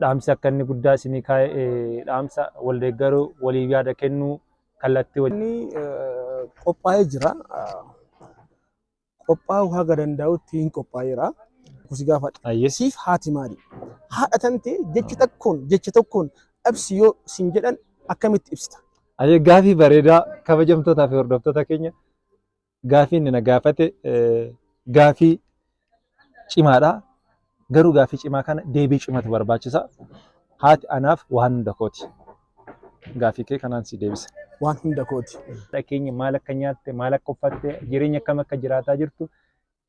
dhaamsi akka inni guddaa isinii kaa'e dhaamsa wal deeggaruu waliif yaada kennuu kallattii Inni qophaa'ee jira. Qophaa'uu haga danda'utti hin qophaa'eera. Kusi gaafadha. Siif haati maali? Haadha tante jecha tokkoon ibsi yoo sin jedhan akkamitti ibsita? Ayyee gaafii bareedaa kabajamtootaa fi hordoftoota keenya gaafii inni na gaafate gaafii cimaadha. Garuu gaafii cimaa kana deebii cimatu barbaachisa. Haati anaaf waan hunda kooti. Gaafii kee kanaan si deebisa. Waan hunda kooti. Keenya maal akka nyaatte, maal akka uffatte, jireenya akkam akka jiraataa jirtu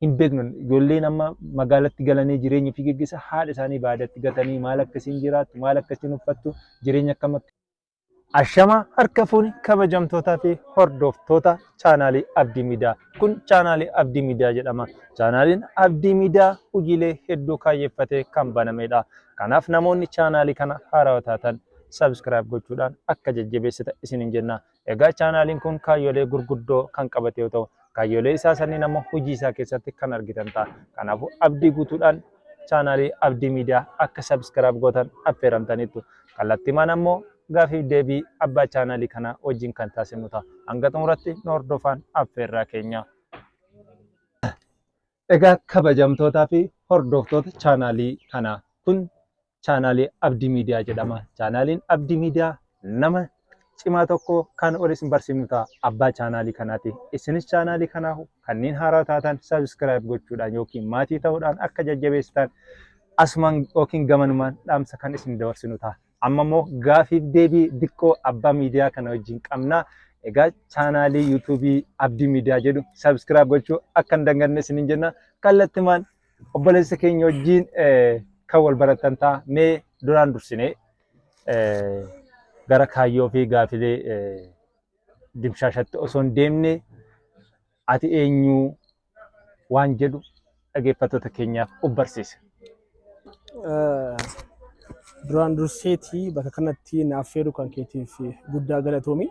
hin beeknu. Ijoolleen amma magaalatti galanii jireenya fi geggeessa haadha isaanii baadiyyaatti gatanii maal akkasiin jiraattu, maal akkasiin uffattu, jireenya akkam akka Ashama harka fuuni kabajamtootaa fi hordoftoota chaanaalii Abdii Miidiyaa. Kun chaanaalii Abdii Miidiyaa jedhama. Chaanaaliin Abdii Miidiyaa hojiilee hedduu kaayeffatee kan banamedha. Kanaaf namoonni chaanaalii kana haarawaa taatan subscribe gochuudhaan akka jajjabeessitan isiniin jenna. Egaa chaanaaliin kun kaayyoolee gurguddoo kan qabate yoo ta'u, kaayyoolee isaa sanii nama hojii isaa keessatti kan argitan ta'a. Kanaafuu abdii guutuudhaan chaanaalii Abdii Miidiyaa akka subscribe gootan affeeramtaniitu. Kallattiimaan ammoo gaafii deebii abbaa chaanaalii kana wajjin kan taasifnu ta'a. Hanga xumuratti nu hordofaan affeerraa keenya. Egaa kabajamtootaa fi hordoftoota chaanaalii kanaa kun chaanaalii Abdii Miidiyaa jedhama. Chaanaaliin Abdii Miidiyaa nama cimaa tokko kan ol isin barsiifnu ta'a. Abbaa chaanaalii kanaati. Isinis chaanaalii kanaa kanneen haaraa taatan subscribe gochuudhaan yookiin maatii ta'uudhaan akka jajjabeessitan asumaan yookiin gamanumaan dhaamsa kan isin dabarsinu ta'a. Amma immoo gaafiif deebii xiqqoo abbaa miidiyaa kana wajjin qabna. Egaa chaanaalii yuutuubii Abdii Miidiyaa jedhu subscribe gochuu akka hin daganne isiniin jenna. Kallattiimaan obboleessa keenya wajjin kan wal baratan ta'a. Mee duraan dursinee gara kaayyoo fi gaafilee dimshaashatti osoo hin deemne ati eenyu waan jedhu dhaggeeffattoota keenyaaf barsiisi. Duraan durseetii bakka kanatti naaf feeru kan keetiif guddaa galatoomi.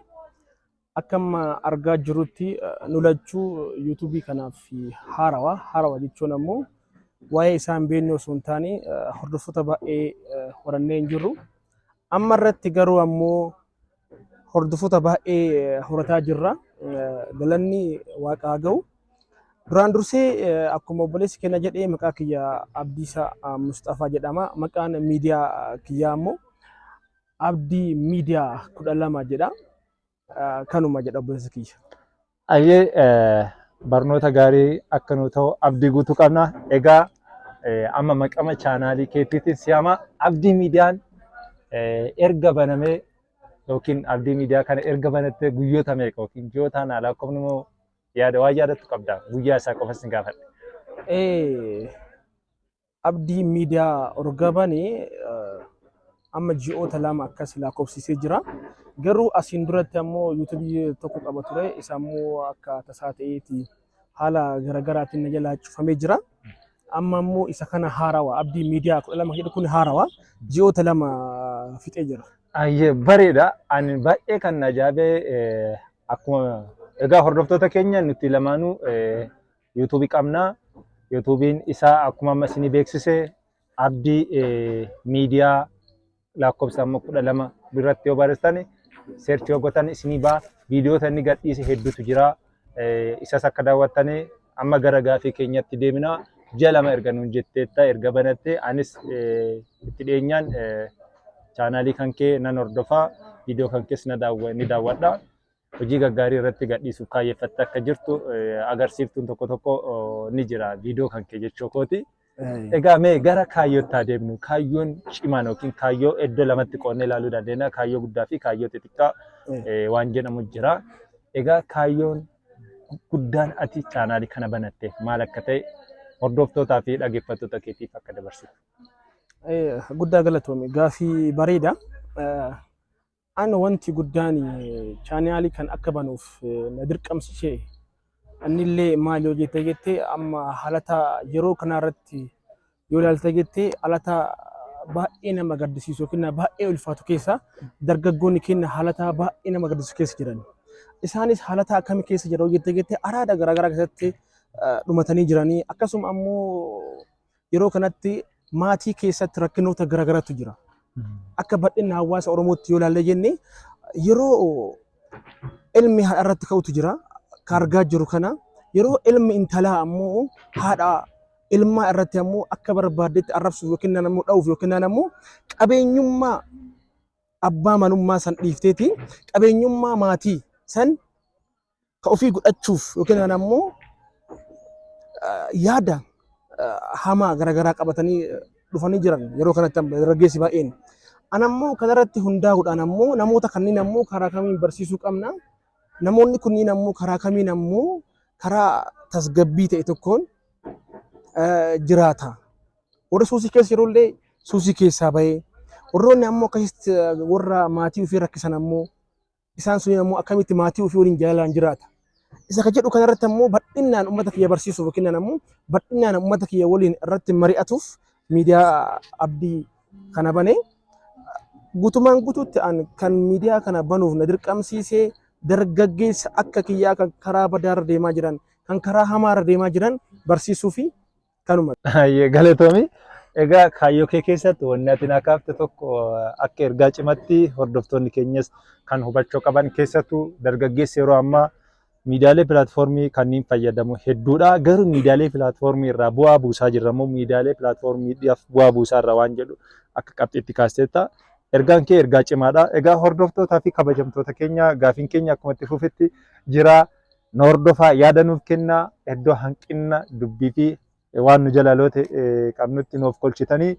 Akkuma argaa jirrutti nu lachuu yuutuubii kanaaf haarawaa jechuun ammoo waa'ee isaan beeknu osoo hin taane hordoftoota baay'ee horannee hin jirru. Amma irratti garuu ammoo hordoftoota baay'ee horataa jirra. Galanni Waaqaa ga'u. Duraan dursee akkuma obboleessi keenya jedhee maqaa kiyya Abdiisaa Mustafaa jedhama. Maqaan miidiyaa kiyyaa ammoo Abdii Miidiyaa 12 jedha. Kanuma jedha obboleessi kiyya. Ayyee barnoota gaarii akka nu ta'u abdii guutuu qabna. Egaa amma maqama chaanaalii keetiitiin si'ama Abdii Miidiyaan erga banamee yookiin Abdii Miidiyaa kana erga banattee guyyoota meeqa yookiin ji'ootaan alaa qofni moo waa yaadattu qabda guyyaa isaa qofas hin gaafadhe. Abdii Miidiyaa orgabanii amma ji'oota lama akkas lakkoofsisee jira. Garuu asiin duratti ammoo yuutuubii tokko qaba ture. Isa ammoo akka tasaa ta'eeti haala garaagaraatiin na jalaa cufamee jira. Amma ammoo isa kana haarawaa Abdii Miidiyaa 12 jedhu kun haarawaa ji'oota lama fixee jira. Ayyee bareeda. Ani baay'ee kan na ajaa'ibee akkuma egaa hordoftoota keenya nuti lamaanuu yuutuubii qabna. Yuutuubiin isaa akkuma amma isinii beeksise Abdii Miidiyaa lakkoofsa amma 12 biratti yoo barreessitan seerchii yoo gootan isinii ba'a. Viidiyoota inni gadhiise hedduutu jira. Isas akka daawwattanii amma gara gaafii keenyatti deemina. Ji'a lama erga nuun jetteetta erga banatte anis itti dhiyeenyaan chaanaalii kan kee nan hordofaa. Viidiyoo kan kees ni daawwadha. Hojii gaggaarii irratti gadhiisuuf kaayeffatte akka jirtu agarsiiftuun tokko tokko ni jira viidiyoo kan kee jechuu kooti. Egaa mee gara kaayyootti adeemnu. Kaayyoon cimaan yookiin kaayyoo iddoo lamatti qoonnee ilaaluu dandeenya. Kaayyoo guddaa fi kaayyoo xixiqqaa waan jedhamu jira. Egaa kaayyoon guddaan ati chaanaalii kana banatte maal akka ta'e hordoftootaa fi dhaggeeffattoota keetiif akka dabarsitu. Guddaa galatoome gaafii bareeda. Ani wanti guddaan chaanaalii kan akka banuuf na dirqamsiisee annillee maal yoo jettee amma haalata yeroo kanarratti yoo ilaalta jettee haalata baay'ee nama gaddisiisu yookiin baay'ee ulfaatu keessa dargaggoonni keenya haalata baay'ee nama gaddisiisu keessa jiran. Isaanis haalata akkamii keessa jiru jettee araada garaagaraa keessatti dhumatanii jiranii akkasuma ammoo yeroo kanatti maatii keessatti rakkinoota garaagaraatu jira. Akka bal'ina hawaasa Oromootti yoo ilaalle jenne yeroo ilmi haadha irratti ka'utu jira. Kan argaa jiru kana yeroo ilmi intalaa ammoo haadha ilmaa irratti ammoo akka barbaaddetti arrabsuuf yookiin ammoo dha'uuf yookiin ammoo qabeenyummaa abbaa manummaa san dhiifteeti qabeenyummaa maatii san ka ofii godhachuuf yookiin ammoo yaada hamaa garaagaraa qabatanii dhufanii jiran yeroo kanatti dargaggeessi baay'een. Anammoo kanarratti hundaa'uudhaan ammoo namoota kanneen ammoo karaa kamiin barsiisuu qabna. Namoonni kunniin ammoo karaa kamiin ammoo karaa tasgabbii ta'e tokkoon jiraata. Warra suusii keessa yeroollee suusii keessaa bahee warroonni ammoo akkasitti warra maatii ofii rakkisan ammoo isaan sun ammoo akkamitti maatii ofii waliin jaalalaan jiraata. Isa ka jedhu kanarratti ammoo bal'inaan uummata kiyya barsiisuuf yookiin ammoo bal'inaan uummata kiyya waliin irratti mari'atuuf miidiyaa abdii kana banee guutumaan guutuutti kan miidiyaa kana banuuf na dirqamsiisee dargaggeessa akka kiyyaa kan karaa badaarra deemaa jiran kan karaa hamaarra deemaa jiran barsiisuu fi kanuma. Galatoomi. Egaa kaayyoo kee keessatti wanni ati naa kaafte tokko akka ergaa cimatti hordoftoonni keenyas kan hubachuu qaban keessattuu dargaggeessi yeroo ammaa miidiyaalee pilaatfoormii kanneen fayyadamu hedduudha. Garuu miidiyaalee pilaatfoormii irraa bu'aa buusaa jirra moo miidiyaalee pilaatfoormiidhaaf bu'aa buusaa irra waan jedhu akka qabxiitti kaasteetta. Ergaan kee ergaa cimaadha. Egaa hordoftootaa fi kabajamtoota keenya gaafiin keenya akkuma itti fufetti jira. Nu hordofaa yaada nuuf kennaa iddoo hanqina dubbii fi waan nu jalaaloote qabnutti nuuf kolchitanii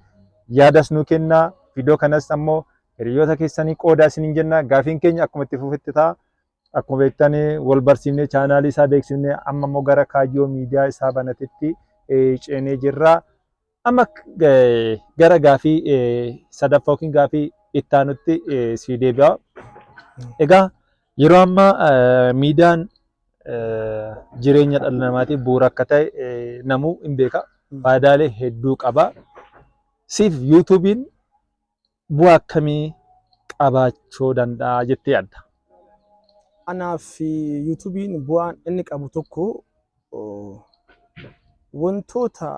yaadas nu kennaa. Viidiyoo kanas ammoo hiriyoota keessanii qoodaa isiniin jenna. Gaafiin keenya akkuma itti fufetti ta'a. Akkuma beektanii wal barsiifnee chaanaalii isaa beeksifnee amma immoo gara kaayyoo miidiyaa isaa banatetti ceenee jirra. Amma gara gaafii sadaffaa yookiin gaafii itti aanutti si deebi'a. Egaa yeroo ammaa miidiyaan jireenya dhala namaatiif bu'uura akka ta'e namuu hin beeka. Faayidaalee hedduu qaba. Siif yuutuubiin bu'aa akkamii qabaachuu danda'a jettee yaadda? Anaaf yuutuubiin bu'aan inni qabu tokko wantoota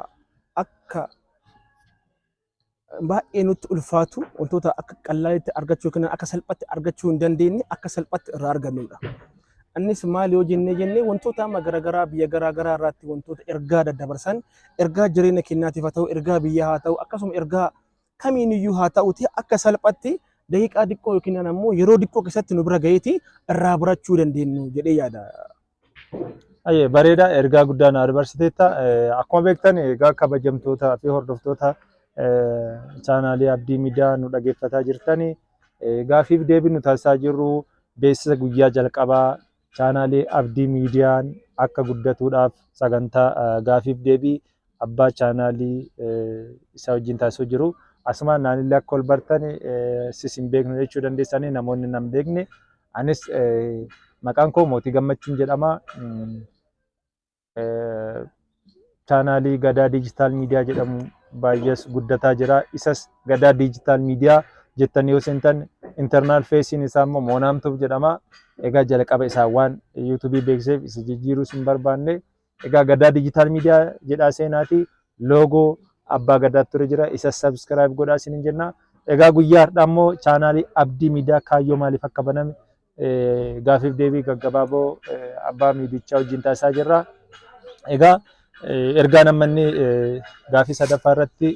akka baay'ee nutti ulfaatu wantoota akka qallaalitti argachuu yookiin akka salphatti argachuu hin dandeenye akka salphatti irraa argannudha. Innis maal yoo jennee wantoota amma garaagaraa biyya garaagaraa irraatti wantoota ergaa daddabarsan ergaa jireenya keenyaatiif haa ta'u ergaa biyyaa haa ta'u akkasuma ergaa kamiiniyyuu haa ta'uti akka salphatti daqiiqaa xiqqoo yookiin ammoo yeroo xiqqoo keessatti nu bira gaheeti irraa barachuu dandeenyu jedhee yaada. Bareeda ergaa guddaa na dabarsiteetta. Akkuma beektan egaa kabajamtootaa fi hordoftoota chaanaalii Abdii Miidiyaa nu dhaggeeffataa jirtani. Gaafiif deebii nu taasisaa jirru beeksisa guyyaa jalqabaa chaanaalii Abdii Miidiyaan akka guddatuudhaaf sagantaa gaafiif deebii abbaa chaanaalii isa wajjin taasisuu jiru. Asuma naanillee akka ol bartan sisin beeknu jechuu dandeessanii namoonni nan beekne. Anis maqaan koo Mootii Gammachuun jedhama. Chaanaalii Gadaa Diijitaal Miidiyaa jedhamu baay'ees guddataa jira. Isas Gadaa Diijitaal Miidiyaa jettanii yoo seentan intarnaal feesiin isaa immoo Moonaamtuuf jedhama. Egaa jalqaba isaa waan yuutuubii beeksiseef isa jijjiiruus hin barbaanne. Egaa Gadaa Diijitaal Miidiyaa jedhaa seenaati. Loogoo abbaa gadaa ture jira. Isa sabskiraayib godhaa isiniin jenna. Egaa guyyaa har'aa immoo chaanaalii Abdii Miidiyaa kaayyoo maaliif akka baname gaafiif deebii gaggabaaboo abbaa miidichaa wajjin taasisaa jirra. Egaa ergaan ammanni gaafii sadaffaa irratti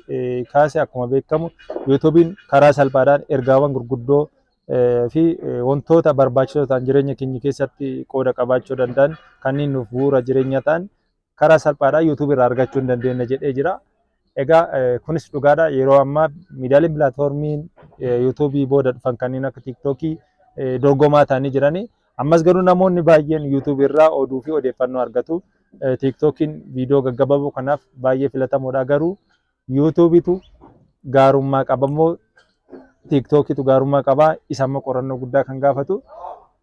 kaase akkuma beekamu yuutuubiin karaa salphaadhaan ergaawwan gurguddoo fi wantoota barbaachisoo ta'an jireenya keenya keessatti qooda qabaachuu danda'an kanneen nuuf bu'uura jireenya ta'an karaa salphaadhaan yuutuubii irraa argachuu hin dandeenye jedhee jira. Egaa kunis dhugaadha. Yeroo ammaa miidiyaaleen pilaatfoormiin yuutuubii booda dhufan kanneen akka tiiktookii dorgomaa ta'anii jirani. Ammas garuu namoonni baay'een yuutuubii irraa oduu fi odeeffannoo argatu. TikTokiin viidiyoo gaggabaaboo kanaaf baay'ee filatamoodha. Garuu yuutuubiitu gaarummaa qaba moo TikTokiitu gaarummaa qaba? Isa immoo qorannoo guddaa kan gaafatu.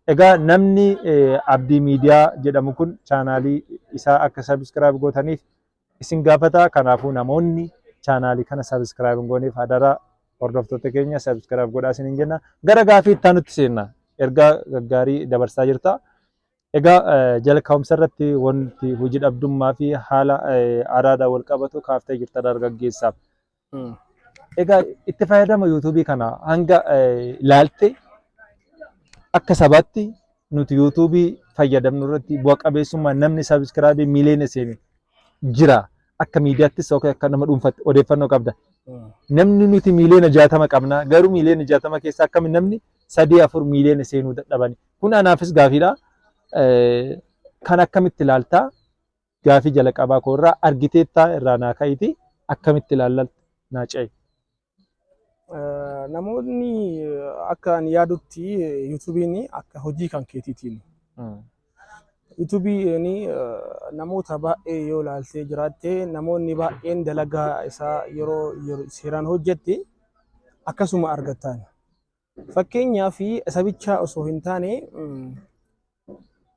Egaa namni Abdii Miidiyaa jedhamu kun chaanaalii isaa akka sabskiraayib gootaniif isin gaafata. Kanaafuu namoonni chaanaalii kana sabskiraayib hin gooneef hadaraa hordoftoota keenya sabskiraayib godhaa isiniin jenna. Gara gaafii itti aanutti seenna. Ergaa gaggaarii dabarsaa jirta. Egaa jalqabumsa irratti wanti hojii dhabdummaa fi haala aadaadhaan wal qabatu kaaftee jirta dargaggeessaaf. Egaa itti fayyadama YouTube kana hanga ilaalte akka sabaatti nuti YouTube fayyadamnu irratti bu'a qabeessummaa namni subscribe miliyoona seene jira. Akka miidiyaattis akka nama dhuunfaatti odeeffannoo qabda. Namni nuti miliyoona 60 qabna. Garuu miliyoona 60 keessaa akkamiin namni 3-4 miliyoona seenuu dadhabani. Kun anaafis gaafiidha. Kan akkamitti ilaaltaa gaafii jala qabaa koo irraa argiteettaa irraa naa ka'iiti akkamitti ilaallalta naa ce'i. Namoonni akka ani yaadutti YouTube'n akka hojii kan keetiitiin. YouTube'n namoota baay'ee yoo ilaaltee jiraatte namoonni baay'een dalagaa isaa yeroo seeraan hojjette akkasuma argattan. Fakkeenyaaf sabicha osoo hin taane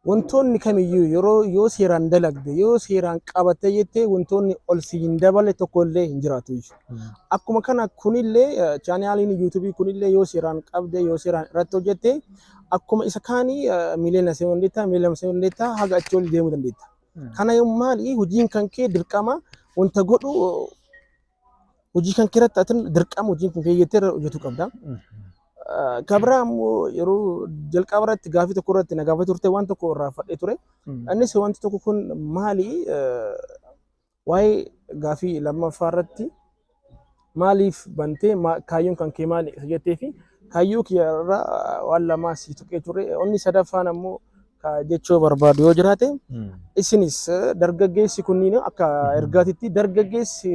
wantoonni kamiyyuu yoo seeraan dalagde yoo seeraan qabatte jettee wantoonni ol siin dabale tokkollee hin jiraatu. Akkuma kana kunillee chaanaaliin YouTube kunillee yoo seeraan qabde yoo seeraan irratti hojjette akkuma isa kaanii miliyoona seewwandeetta haga achi ol deemuu dandeetta. Kana yoo maali hojiin kan kee dirqama wanta godhu hojii kan kee irratti dirqama hojiin kun keeyyatee hojjetu qabda. Kabira ammoo yeroo jalqaba irratti gaafii tokko irratti na gaafate turte waan tokko irraa fudhadhee ture. Innis wanti tokko kun maali waa'ee gaafii lammaffaa irratti maaliif bantee kaayyoon kan kee maali jettee fi kaayyoo kiyarraa waan lamaa si tuqee ture. Inni sadaffaan ammoo jechuu barbaadu yoo jiraate isinis dargaggeessi kunniin akka ergaatitti dargaggeessi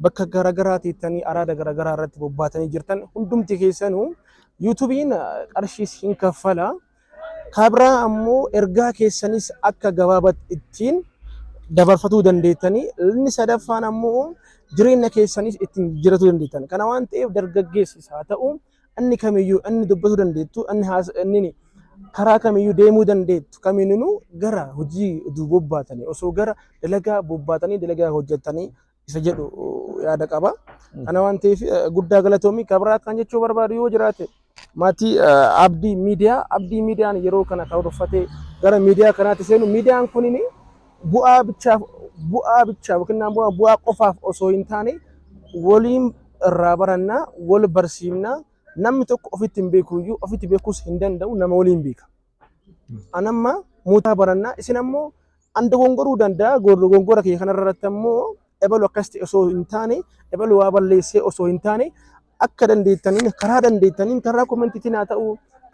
bakka garaagaraa teettanii araada garaagaraa irratti bobbaatanii jirtan hundumti keessanuu YouTube'n qarshii hin kaffala. Kabira ammoo ergaa keessanis akka gabaabatti ittiin dabarfachuu dandeettanii. Inni sadaffaan ammoo jireenya keessanis ittiin jiraachuu dandeettan. Kana waan ta'eef dargaggeessis haa ta'u inni kamiyyuu inni dubbachuu dandeettu inni karaa kamiyyuu deemuu dandeettu kamiinuu gara hojii bobbaatanii osoo gara dalagaa bobbaatanii dalagaa hojjetanii isa jedhu yaada qaba. Kana waan ta'eef guddaa galatoomii kabira kan jechuu barbaadu yoo jiraate maatii Abdii Miidiyaan yeroo kana hordofate gara miidiyaa kanaatti seenu miidiyaan kunin bu'aa bichaaf yookiin bu'aa qofaaf osoo hin taane waliin irraa barannaa wal barsiifnaa namni tokko ofitti hin beekuyyuu ofitti beekuus hin danda'u nama waliin beeka. Anamma muutaa barannaa isin ammoo anda gongoruu danda'a gongora kee kanarratti ammoo ebalu akkasti osoo hin taane ebalu waa balleessee osoo hin taane akka dandeettaniin karaa koomentiitiin haa ta'u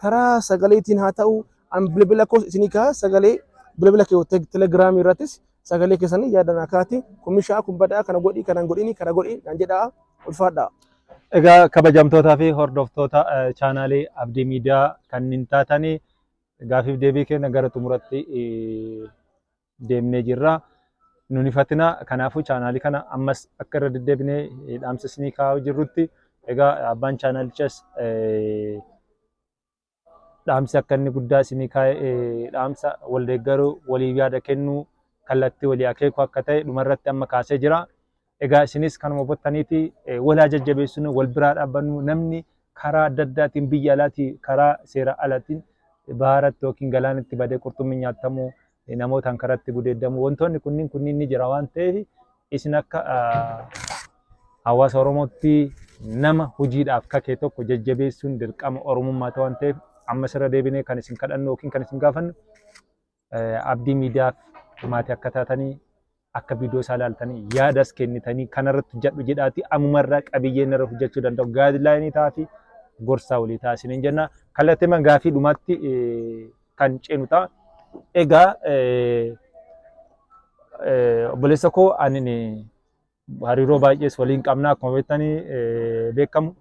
karaa sagaleetiin haa ta'u bilbila koos isinii kaa sagalee bilbila kee telegiraamii irrattis sagalee keessanii yaadana kaati kumishaa kumbadaa kana godhii kanan godhini kana godhii nan jedhaa ulfaadhaa. Egaa kabajamtootaa fi hordoftoota chaanaalii Abdii Miidiyaa kanneen taatanii gaafiif deebii keenya gara xumuratti deemnee jirra. Nuni fatina kanaafuu chaanaalii kana ammas akka irra deddeebinee dhaamsa isinii kaa'aa jirrutti egaa abbaan chaanaalichas dhaamsi akka inni guddaa isinii kaa'ee dhaamsa wal deeggaruu walii yaada kennuu kallattii walii akeekuu akka ta'e dhumarratti amma kaasee jira. Egaa isinis kanuma hubattaniiti walaa jajjabeessuun wal biraa dhaabbannu namni karaa adda addaatiin biyya alaatii karaa seera alaatiin baharatti yookiin galaanatti badee qurxummii nyaatamu namootaan karatti gudeeddamu wantoonni kunniin ni jira waan ta'eef isin akka hawaasa Oromootti nama hojiidhaaf kakee tokko jajjabeessuun dirqama Oromummaa ta'uu waan ta'eef amma sirra deebinee kan isin kadhannu yookiin kan isin gaafannu Abdii Miidiyaaf maatii akka taatanii akka viidiyoo isaa ilaaltanii yaadas kennitanii kanarratti hojjedhu jedhaati ammumarraa qabiyyeen irra hojjechuu danda'u gaazexaalaayinii ta'aa fi gorsaa walii ta'aa isiniin jenna kallattii gaafii dhumaatti kan ceenu ta'a. Egaa obboleessa koo ani hariiroo baay'ees waliin qabna akkuma beektanii beekamu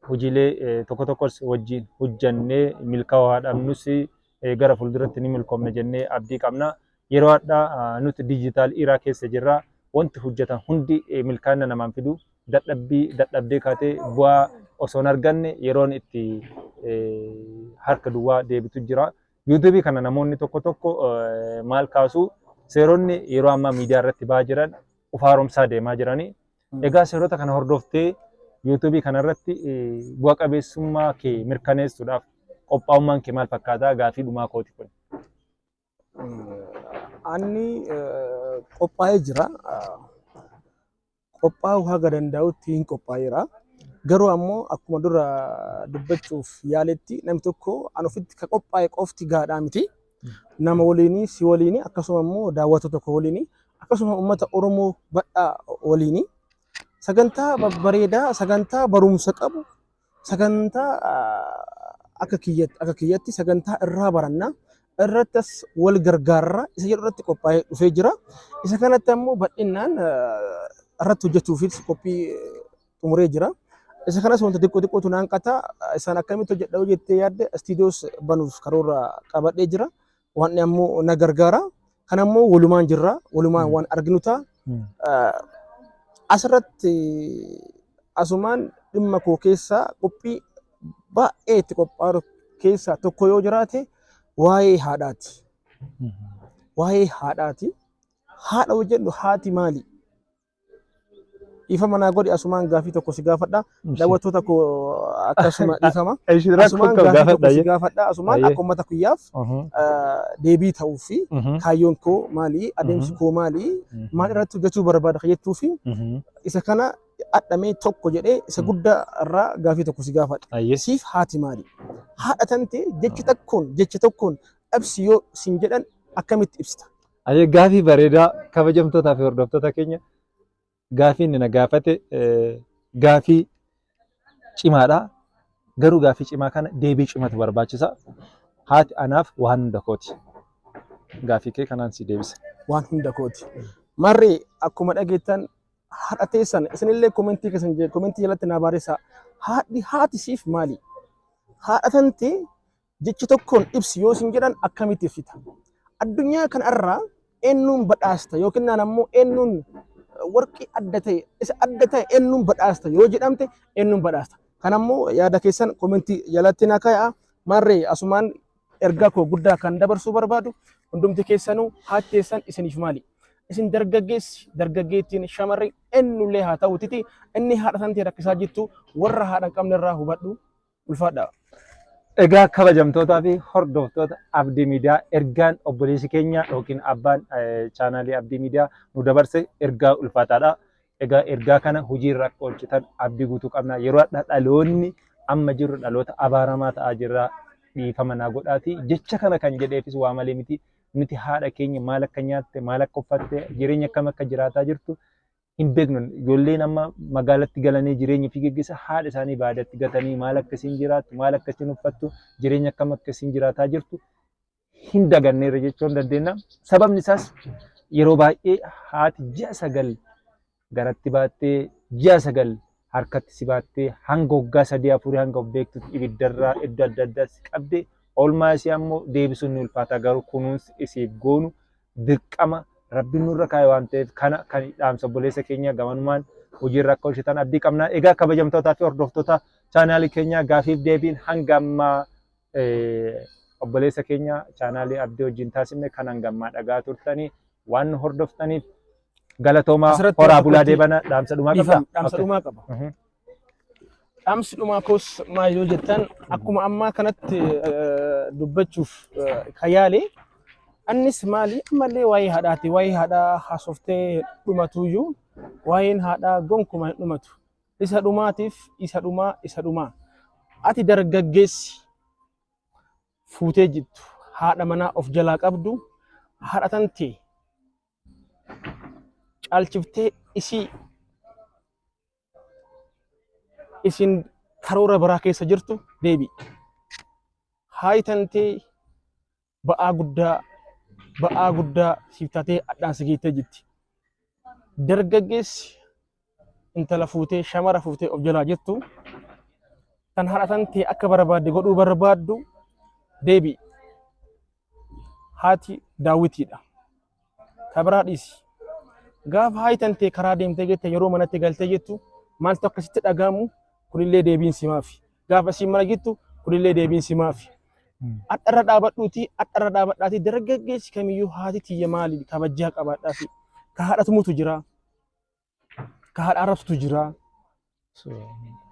hojiilee tokko tokkos wajjin hojjannee milkaa'aa dhabnus gara fuulduratti ni milkoomna jennee abdii qabna. Yeroo addaa nuti diijitaal iraa keessa jirra wanti hojjetan hundi milkaa'ina namaan fidu dadhabdee kaatee bu'aa osoo hin arganne yeroon itti harka duwwaa deebitu jira. YouTube kana namoonni tokko tokko maal kaasu seeronni yeroo ammaa miidiyaa irratti ba'aa jiran ufaaromsaa deemaa jiranii. Egaa seerota kana hordoftee YouTube kana irratti bu'a qabeessummaa kee mirkaneessuudhaaf qophaa'ummaan kee maal fakkaata gaafii dhumaa kooti kun? Ani qophaa'ee jira. Qophaa'uu haga danda'utti hin qophaa'eera. Garuu ammoo akkuma dura dubbachuuf yaaletti namni tokko an ofitti ka qophaa'e qofti gaadhaa miti. Nama waliinii si waliinii akkasuma immoo daawwattoota tokko waliinii akkasuma uummata Oromoo bal'aa waliinii sagantaa babbareedaa sagantaa barumsa qabu sagantaa akka kiyyatti sagantaa irraa barannaa irrattis wal gargaarraa isa jedhu irratti qophaa'ee dhufee jira. Isa kanatti ammoo bal'inaan irratti hojjechuufis qophii xumuree jira. Isa kanas wanta xiqqootu naan qataa isaan akkamitti hojjedha jettee yaadde istiidiyoos banuuf karoora qabadhee jira. Waan ammoo na gargaara. Kan ammoo walumaan jirra. Walumaan waan arginu ta'a. Asirratti asumaan dhimma koo keessaa qophii baay'ee itti qophaa'u keessaa tokko yoo jiraate waa'ee haadhaati. Waa'ee haadhaati. Haadha hojjedhu haati maali? Ifa manaa godhi asumaan gaafii tokko si gaafadha. Daawwattoota koo akkasuma dhiifama. Asumaan gaafii tokko si gaafadha. Asumaan akka uummata kiyyaaf deebii ta'uu fi kaayyoon koo maali? Adeemsi koo maali? Maal irratti hojjechuu barbaada jettuu fi isa kana adhamee tokko jedhee isa guddaa irraa gaafii tokko si gaafadha. Siif haati maali? Haadha tante jecha tokkoon dhabsi yoo sin jedhan akkamitti ibsita? Gaafii bareedaa kabajamtootaa fi hordoftoota keenya. Gaafii inni na gaafate gaafii cimaadha. Garuu gaafii cimaa kana deebii cimaatu barbaachisa. Haati anaaf waan hunda kooti. Gaafii kee kanaan si deebisa. Waan hunda kooti. Marree akkuma dhageettan haadha teessan isinillee komentii jalatti naa barreessaa. Haati siif maali? Haadha tante jecha tokkoon ibsi yoo sin jedhan akkamitti ibsita? Addunyaa kanarraa eenyuun badhaasta yookiin ammoo eenyuun warqii adda ta'e eenyuun badhaasta yoo jedhamte eenyuun badhaasta. Kan ammoo yaada keessan komentii jalatti naa kaayaa. Marree asumaan ergaa koo guddaa kan dabarsuu barbaadu hundumti keessanuu haati teessan isiniif maali? Isin dargaggeettiin shamarree eenyullee haa ta'uutiti inni haadha tantee rakkisaa jirtu warra haadha hin qabne irraa hubadhu. Ulfaadha. Egaa kabajamtootaa fi hordoftoota Abdii Miidiyaa ergaan obboleessi keenya yookiin abbaan chaanaalii Abdii Miidiyaa nu dabarse ergaa ulfaataadha. Egaa ergaa kana hojiirra akka oolchitan abdii guutuu qabna. Yeroo dhaloonni amma jiru dhaloota abaaramaa ta'aa jirra. Dhiifama naa godhaati. Jecha kana kan jedheefis waa malee miti. Nuti haadha keenya maal akka nyaatte, maal akka uffatte, jireenya akkam akka jiraataa jirtu hin beeknu. Ijoolleen amma magaalatti galanii jireenya fi geggeessa haadha isaanii baadiyyaatti gatanii maal akkasiin jiraattu, maal akkasiin uffattu, jireenya akkam akkasiin jiraataa jirtu hin daganneerra jechuu dandeenya. Sababni isaas yeroo baay'ee haati ji'a 9 garatti baattee ji'a 9 harkatti si baattee hanga waggaa 3-4 hanga of beektutti ibiddarraa iddoo adda addaa si qabdee oolmaa isii ammoo deebisuun ni ulfaata. Garuu kunuunsi isiif goonu dirqama Rabbiin nurra kaa'e waan ta'eef kana kan dhaamsa obboleessa keenya gamanumaan hojiirra akka oolchitan abdii qabna. Egaa kabajamtootaa fi hordoftoota chaanaalii keenya gaafiif deebiin hanga ammaa obboleessa keenya chaanaalii Abdii wajjin taasifne kan hanga ammaa dhagaa turtanii waan hordoftaniif galatoomaa horaa bulaa deebana dhaamsa dhumaa qabda. Dhaamsa dhumaa qaba. Dhaamsi dhumaa koos maal yoo jettan akkuma ammaa kanatti dubbachuuf kayaale annis maali ammallee waa'ee haadhaati. Waa'ee haadhaa haasoftee dhumatuyyuu waa'een haadhaa gonkumaa hin dhumatu. Isa dhumaatiif isa dhumaa. Ati dargaggeessi fuutee jirtu haadha manaa of jalaa qabdu haadha tantee caalchiftee isin karoora biraa keessa jirtu deebi. Haati tantee ba'aa guddaa siif taatee adhaan si geettee jirti. Dargaggeessi intala fuutee shamara fuutee of jalaa jirtu kan haadha tantee akka barbaadde godhuu barbaaddu deebi. Haati daawwitiidha. Kabiraa dhiisi. Gaafa haati tantee karaa deemtee jette yeroo manatti galtee jettu maaltu akkasitti dhagahamu kunillee deebiin simaafi. Gaafa siin mana jettu kunillee deebiin simaafi. Adharra dhaabadhaatii dargaggeessi kamiyyuu haati tiyya maali kabajaa qabaadhaafi. Ka haadha tumutu jira. Ka haadha arrabsutu jira.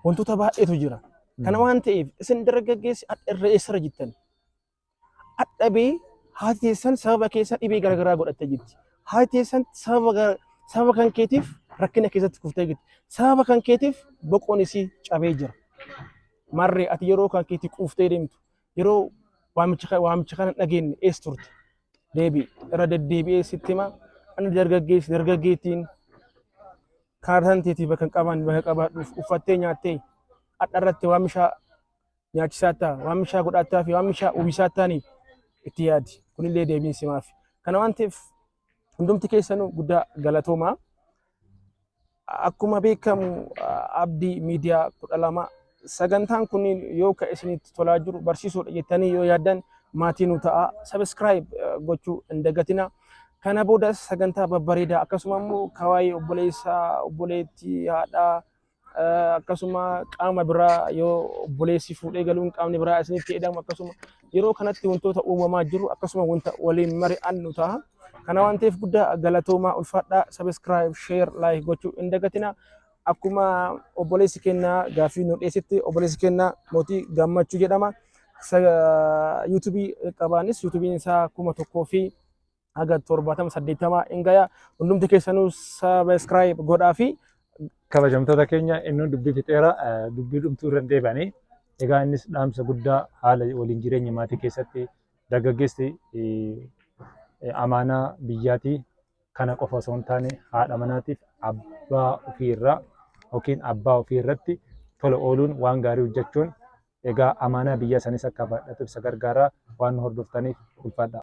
Wantoota baay'eetu jira. Kana waan ta'eef isin dargaggeessi adharra eessarra jirtan. Adhabee haati teessan sababa keessa dhibee garagaraa godhattee jirti. Haati teessan sababa kan keetiif rakkina keessatti kuftee jirti. Sababa kan keetiif boqoon isii cabee jira. Marree ati yeroo kan keetii kuftee deemtu yeroo waamicha kana dhageenye eessa turte? Deebii irra deddeebi'ee sitti hima. Ani dargaggeettiin kaartaan teetii bakka qabaadhuuf uffattee nyaattee adda irratti waamishaa nyaachisaa ta'a, waamishaa godhataa fi waamishaa uwwisaa ta'anii itti yaadi. Kunillee deebiin simaaf. Kana waan ta'eef hundumti keessanuu guddaa galatoomaa. Akkuma beekamu Abdii Miidiyaa 12 sagantaan kun yoo ka isinitti tolaa jiru barsiisuudha jettanii yoo yaaddan maatii nu ta'a. Subscribe gochuu hin dagatina. Kana boodas sagantaa babbareedaa akkasuma immoo kawaayee obboleessaa, obboleettii, haadhaa akkasuma qaama biraa yoo obboleessi fuudhee galuun qaamni biraa isinitti jedhamu akkasuma yeroo kanatti wantoota uumamaa jiru akkasuma wanta waliin mari'annu ta'a. Kana waan ta'eef guddaa galatoomaa ulfaadhaa. Subscribe, share, like gochuu hin dagatina. Akkuma obboleessi kennaa gaaffii nu dhiyeessitti obboleessi kennaa Mootii Gammachuu jedhama. YouTube qabaanis YouTubein isaa 1,000 fi haga 70-80 hin gaya. Hundumti keessanuu subscribe godhaa fi kabajamtoota keenya inni dubbii fixeera dubbii dhumtuu irra deebanii egaa innis dhaamsa guddaa haala waliin jireenya maatii keessatti dargaggeessi amaanaa biyyaatii kana qofa osoo hin taane haadha manaatiif abbaa ofiirraa yookiin abbaa ofiirratti tola ooluun waan gaarii hojjechuun egaa amaanaa biyya sanis akka baadhatuuf isa gargaaraa waan hordoftaniif ulfaadha.